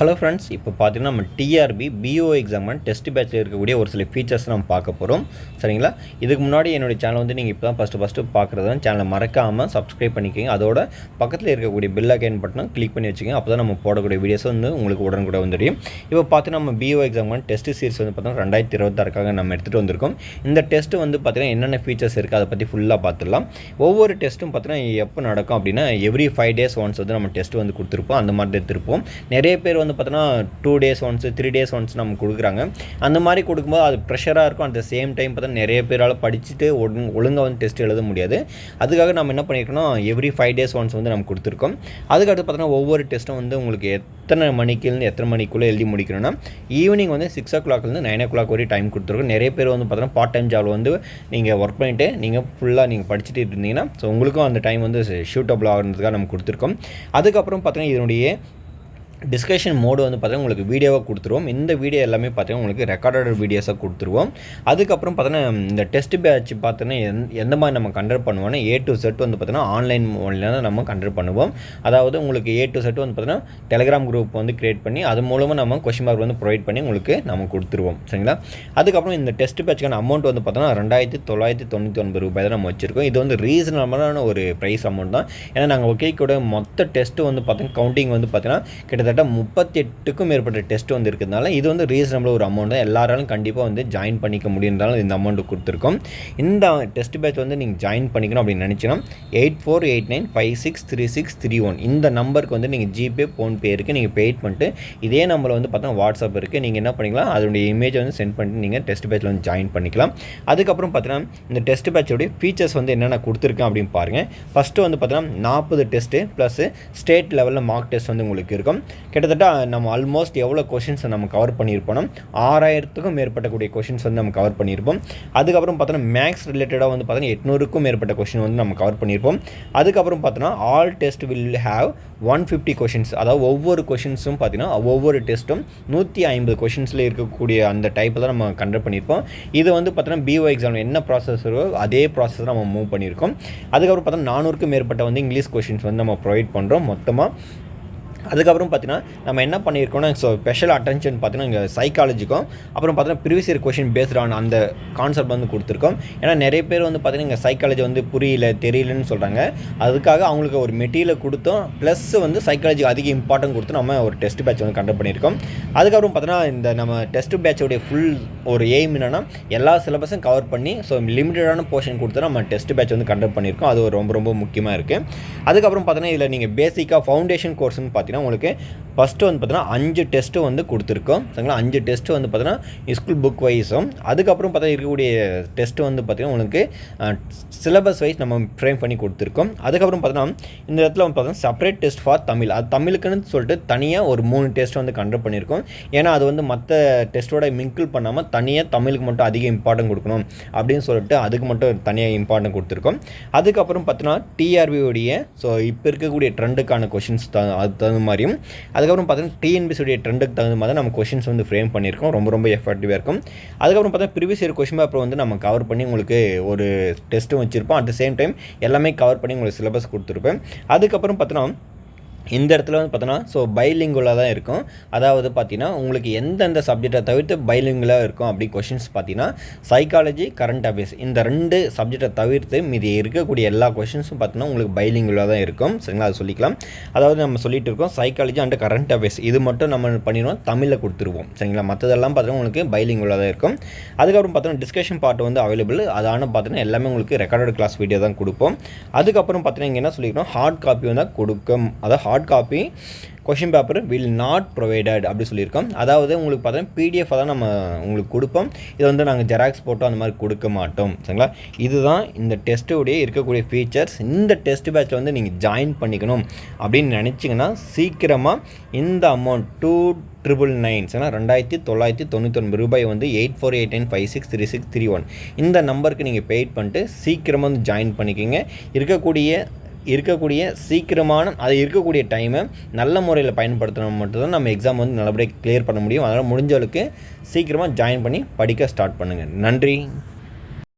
Hello friends, இப்போ பார்த்தீங்கன்னா நம்ம டிஆர்பி பிஓ எக்ஸாம் டெஸ்ட் பேட்சில் இருக்கக்கூடிய ஒரு சில ஃபீச்சர்ஸ் நம்ம பார்க்க போகிறோம். சரிங்களா? இதுக்கு முன்னாடி என்னுடைய சேனல் வந்து நீங்கள் இப்போ தான் ஃபஸ்ட்டு பார்க்குறது சேனலை மறக்காமல் சப்ஸ்கிரைப் பண்ணிக்கோங்க. அதோட பக்கத்தில் இருக்கக்கூடிய பெல் ஐக்கான் பட்டனை கிளிக் பண்ணி வச்சுக்கோங்க. அப்போ தான் நம்ம போடக்கூடிய வீடியோஸ் வந்து உங்களுக்கு உடனுக்குடன் வந்துடும். இப்போ பார்த்தீங்கன்னா நம்ம பிஓ எக்ஸாம் டெஸ்ட் சீரிஸ் வந்து பார்த்தீங்கன்னா 2026 நம்ம எடுத்துகிட்டு வந்திருக்கோம். இந்த டெஸ்ட்டு வந்து பார்த்தீங்கன்னா என்னென்ன ஃபீச்சர்ஸ் இருக்குது அதை பற்றி ஃபுல்லாக பார்த்துடலாம். ஒவ்வொரு டெஸ்ட்டும் பார்த்தீங்கன்னா எப்போ நடக்கும் அப்படின்னா எவ்ரி 5 days ஒன்ஸ் வந்து நம்ம டெஸ்ட் வந்து கொடுத்துருப்போம். அந்த மாதிரி எடுத்துருப்போம். நிறைய பேர் வந்து பார்த்தோன்னா 2 days ஒன்ஸ் 3 days ஒன்ஸ் நம்ம கொடுக்குறாங்க. அந்த மாதிரி கொடுக்கும்போது அது ப்ரெஷராக இருக்கும். அட் த சேம் டைம் பார்த்தா நிறைய பேரால் படிச்சுட்டு ஒழுங்காக வந்து டெஸ்ட் எழுத முடியாது. அதுக்காக நம்ம என்ன பண்ணியிருக்கோம்னா எவ்ரி 5 days ஒன்ஸ் வந்து நம்ம கொடுத்துருக்கோம். அதுக்கடுத்து பார்த்தோன்னா ஒவ்வொரு டெஸ்ட்டும் வந்து உங்களுக்கு எத்தனை மணிக்குலேருந்து எத்தனை மணிக்குள்ளே எழுதி முடிக்கணும்னா ஈவினிங் வந்து 6 o'clockலேருந்து 9 o'clock வரையும் டைம் கொடுத்துருக்கோம். நிறைய பேர் வந்து பார்த்தோன்னா பார்ட் டைம் ஜாப் வந்து நீங்கள் ஒர்க் பண்ணிவிட்டு நீங்கள் ஃபுல்லாக நீங்கள் படிச்சுட்டு இருந்தீங்கன்னா ஸோ உங்களுக்கும் அந்த டைம் வந்து ஷூட்டபிள் ஆகிறதுக்காக நம்ம கொடுத்துருக்கோம். அதுக்கப்புறம் பார்த்தீங்கன்னா இதனுடைய டிஸ்கஷன் மோடு வந்து பார்த்தீங்கன்னா உங்களுக்கு வீடியோவாக கொடுத்துருவோம். இந்த வீடியோ எல்லாமே பார்த்தீங்கன்னா உங்களுக்கு ரெக்கார்டட் வீடியோஸாக கொடுத்துருவோம். அதுக்கப்புறம் பார்த்தீங்கன்னா இந்த டெஸ்ட் பேட்ச் பார்த்தீங்கன்னா எந்த மாதிரி நம்ம கண்டக்ட் பண்ணுவோம்னா A to Z வந்து பார்த்தீங்கன்னா ஆன்லைன் மூலியம் நம்ம கண்டக்ட் பண்ணுவோம். அதாவது உங்களுக்கு A to Z வந்து பார்த்தீங்கன்னா டெலிகிராம் குரூப் வந்து கிரியேட் பண்ணி அது மூலமாக நம்ம கொஸ்டின் மார்க் வந்து ப்ரொவைட் பண்ணி உங்களுக்கு நம்ம கொடுத்துருவோம். சரிங்களா? அதுக்கப்புறம் இந்த டெஸ்ட் பேட்ச்க்கான அமௌண்ட் வந்து பார்த்தோன்னா 2999 ரூபாய் தான் நம்ம வச்சுருக்கோம். இது வந்து ரீசனபிளான ஒரு ப்ரைஸ் அமௌண்ட் தான். ஏன்னா நாங்கள் ஒகேக்கோட மொத்த டெஸ்ட்டு வந்து பார்த்தீங்கன்னா கவுண்டிங் வந்து பார்த்தீங்கன்னா கிட்டத்தட்ட 38க்கும் மேற்பட்ட டெஸ்ட் வந்து இருக்கிறதுனால இது வந்து ரீசனபிள் ஒரு அமௌண்ட் தான். எல்லாராலும் கண்டிப்பாக வந்து ஜாயின் பண்ணிக்க முடியும்னாலும் இந்த அமௌண்ட் கொடுத்துருக்கோம். இந்த டெஸ்ட் பேட்ச் வந்து நீங்கள் ஜாயின் பண்ணிக்கணும் அப்படின்னு நினச்சிங்கன்னா 8489563631 இந்த நம்பருக்கு வந்து நீங்கள் ஜிபே ஃபோன்பே இருக்குது. நீங்கள் பேட் பண்ணிட்டு இதே நம்பரில் வந்து பார்த்தா வாட்ஸ்அப் இருக்குது. நீங்கள் என்ன பண்ணிக்கலாம் அதனுடைய இமேஜ் வந்து சென்ட் பண்ணிட்டு நீங்கள் டெஸ்ட் பேட்சில் வந்து ஜாயின் பண்ணிக்கலாம். அதுக்கப்புறம் பார்த்தீங்கன்னா இந்த டெஸ்ட் பேட்சோடைய ஃபீச்சர்ஸ் வந்து என்னென்ன கொடுத்துருக்கேன் அப்படின்னு பாருங்கள். ஃபஸ்ட்டு வந்து பார்த்தீங்கன்னா 40 டெஸ்ட்டு ப்ளஸ் ஸ்டேட் லெவலில் மார்க் டெஸ்ட் வந்து உங்களுக்கு இருக்கும். கிட்டத்தட்ட நம்ம ஆல்மோஸ்ட் எவ்வளோ கொஷின்ஸ் நம்ம கவர் பண்ணியிருப்போம் 6000க்கும் மேற்பட்டக்கூடிய கொஷின்ஸ் வந்து நம்ம கவர் பண்ணியிருப்போம். அதுக்கப்புறம் பார்த்தோன்னா மேக்ஸ் ரிலேட்டடாக வந்து பார்த்தோன்னா 800க்கும் மேற்பட்ட கொஷின் வந்து நம்ம கவர் பண்ணியிருப்போம். அதுக்கப்புறம் பார்த்தோன்னா all test will have 150 questions. அதாவது ஒவ்வொரு கொஷின்ஸும் பார்த்தீங்கன்னா ஒவ்வொரு டெஸ்ட்டும் 150 கொஷின்ஸில் இருக்கக்கூடிய அந்த டைப்பில் தான் நம்ம கண்டக்ட் பண்ணியிருப்போம். இது வந்து பார்த்தோன்னா பிஓ எக்ஸாம் என்ன ப்ராசஸரோ அதே ப்ராசஸ் நம்ம மூவ் பண்ணியிருக்கோம். அதுக்கப்புறம் பார்த்தோன்னா 400க்கும் மேற்பட்ட வந்து இங்கிலீஷ் கொஷின்ஸ் வந்து நம்ம ப்ரொவைட் பண்ணுறோம் மொத்தமாக. அதுக்கப்புறம் பார்த்தீங்கன்னா நம்ம என்ன பண்ணியிருக்கோம்னா ஸ்பெஷல் அட்டென்ஷன் பார்த்தீங்கன்னா இங்கே சைக்காலஜிக்கும் அப்புறம் பார்த்தீங்கன்னா previous year question based on அந்த கான்செப்ட் வந்து கொடுத்துருக்கோம். ஏன்னா நிறைய பேர் வந்து பார்த்தீங்கன்னா இங்கே சைக்காலஜி வந்து தெரியலன்னு சொல்கிறாங்க. அதுக்காக அவங்களுக்கு ஒரு மெட்டீரியல் கொடுத்தோம் ப்ளஸ் வந்து சைக்காலஜி அதிக இம்பார்ட்டன்ட் கொடுத்து நம்ம ஒரு டெஸ்ட் பேட்ச் வந்து கண்டக்ட் பண்ணியிருக்கோம். அதுக்கப்புறம் பார்த்தீங்கன்னா இந்த நம்ம டெஸ்ட் பேட்சோடைய ஃபுல் ஒரு எய்ம் என்னென்னா எல்லா சிலபஸும் கவர் பண்ணி லிமிட்டடான போர்ஷன் கொடுத்து நம்ம டெஸ்ட் பேட்ச் வந்து கண்டக்ட் பண்ணியிருக்கோம். அது ரொம்ப ரொம்ப முக்கியமாக இருக்குது. அதுக்கப்புறம் பார்த்தீங்கன்னா இதில் நீங்கள் பேசிக்காக ஃபவுண்டேஷன் கோர்ஸ்னு பார்த்தீங்கன்னா உங்களுக்கு ஃபஸ்ட்டு வந்து பார்த்தீங்கன்னா 5 டெஸ்ட்டு வந்து கொடுத்துருக்கோம். சரிங்களா? 5 டெஸ்ட்டு வந்து பார்த்தீங்கன்னா ஸ்கூல் புக் வைஸும் அதுக்கப்புறம் பார்த்தா இருக்கக்கூடிய டெஸ்ட்டு வந்து பார்த்தீங்கன்னா உங்களுக்கு சிலபஸ் வைஸ் நம்ம ஃப்ரேம் பண்ணி கொடுத்துருக்கோம். அதுக்கப்புறம் பார்த்தீங்கன்னா இந்த இடத்துல வந்து பார்த்தீங்கன்னா செப்பரேட் டெஸ்ட் ஃபார் தமிழ். அது தமிழுக்குன்னு சொல்லிட்டு தனியாக ஒரு 3 டெஸ்ட் வந்து கண்டக்ட் பண்ணியிருக்கோம். ஏன்னா அது வந்து மற்ற டெஸ்ட்டோட மிங்கிள் பண்ணாமல் தனியாக தமிழுக்கு மட்டும் அதிக இம்பார்ட்டன்ட் கொடுக்கணும் அப்படின்னு சொல்லிட்டு அதுக்கு மட்டும் தனியாக இம்பார்ட்டன்ட் கொடுத்துருக்கோம். அதுக்கப்புறம் பார்த்தீங்கன்னா டிஆர்பியோடைய இப்போ இருக்கக்கூடிய ட்ரெண்டுக்கான கொஷின்ஸ் அது தகுந்த மாதிரியும் அதுக்கப்புறம் பார்த்தீங்கன்னா டிஎன்பிசியோடைய ட்ரெண்டுக்கு தகுந்த மாதிரி நம்ம கொஷின்ஸ் வந்து ஃப்ரேம் பண்ணியிருக்கோம். ரொம்ப ரொம்ப எஃபெக்டிவாக இருக்கும். அதுக்கப்புறம் பார்த்தீங்கன்னா ப்ரீவியஸ் இயர் கொஷின் பேப்பர் வந்து நம்ம கவர் பண்ணி உங்களுக்கு ஒரு டெஸ்ட்டும் வச்சுருப்போம். அட் த சேம் டைம் எல்லாமே கவர் பண்ணி உங்களுக்கு சிலபஸ் கொடுத்துருப்பேன். அதுக்கப்புறம் பார்த்தீங்கன்னா இந்த இடத்துல வந்து பார்த்தோன்னா பைலிங்குலாக தான் இருக்கும். அதாவது பார்த்தீங்கன்னா உங்களுக்கு எந்தெந்த சப்ஜெக்டை தவிர்த்து பைலிங்குலாக இருக்கும் அப்படி கொஷின்ஸ் பார்த்தீங்கன்னா சைக்காலஜி கரண்ட் அஃபேர்ஸ் இந்த 2 சப்ஜெக்டை தவிர்த்து மீதி இருக்கக்கூடிய எல்லா கொஷின்ஸும் பார்த்தீங்கன்னா உங்களுக்கு பைலிங்குலாக தான் இருக்கும். சரிங்களா? அது சொல்லிக்கலாம். அதாவது நம்ம சொல்லிட்டு இருக்கோம் சைக்காலஜி அண்ட் கரண்ட் அஃபேர்ஸ் இது மட்டும் நம்ம பண்ணிடுவோம் தமிழில் கொடுத்துருவோம். சரிங்களா? மற்றதெல்லாம் பார்த்தீங்கன்னா உங்களுக்கு பைலிங்குலாக தான் இருக்கும். அதுக்கப்புறம் பார்த்தீங்கன்னா டிஸ்கஷன் பார்ட் வந்து அவைலபிள். அதான பார்த்தீங்கன்னா எல்லாமே உங்களுக்கு ரெக்கார்டட் கிளாஸ் வீடியோ தான் கொடுப்போம். அதுக்கப்புறம் பார்த்தீங்கன்னா இங்கே என்ன சொல்லிக்கிறோம் ஹார்ட் காப்பி வந்து கொடுக்கும். அதாவது hard copy question paper will not provided அப்படி சொல்லியிருக்கோம். அதாவது உங்களுக்கு பார்த்தீங்கன்னா பிடிஎஃப் தான் நம்ம உங்களுக்கு கொடுப்போம். இதை வந்து நாங்கள் ஜெராக்ஸ் போட்டோம் அந்த மாதிரி கொடுக்க மாட்டோம். சரிங்களா? இதுதான் இந்த டெஸ்ட்டுடைய இருக்கக்கூடிய ஃபீச்சர்ஸ். இந்த டெஸ்ட் பேட்சில் வந்து நீங்கள் ஜாயின் பண்ணிக்கணும் அப்படின்னு நினச்சிங்கன்னா சீக்கிரமாக இந்த அமௌண்ட் 2999 சரிங்களா 2999 ரூபாய் வந்து 8489563631 இந்த நம்பருக்கு நீங்கள் பெய்ட் பண்ணிட்டு சீக்கிரமாக வந்து ஜாயின் பண்ணிக்கோங்க. இருக்கக்கூடிய சீக்கிரமான அது இருக்கக்கூடிய டைமை நல்ல முறையில் பயன்படுத்தணும் மட்டும்தான் நம்ம எக்ஸாம் வந்து நல்லபடியாக கிளியர் பண்ண முடியும். அதனால் முடிஞ்சளவுக்கு சீக்கிரமாக ஜாயின் பண்ணி படிக்க ஸ்டார்ட் பண்ணுங்கள். நன்றி.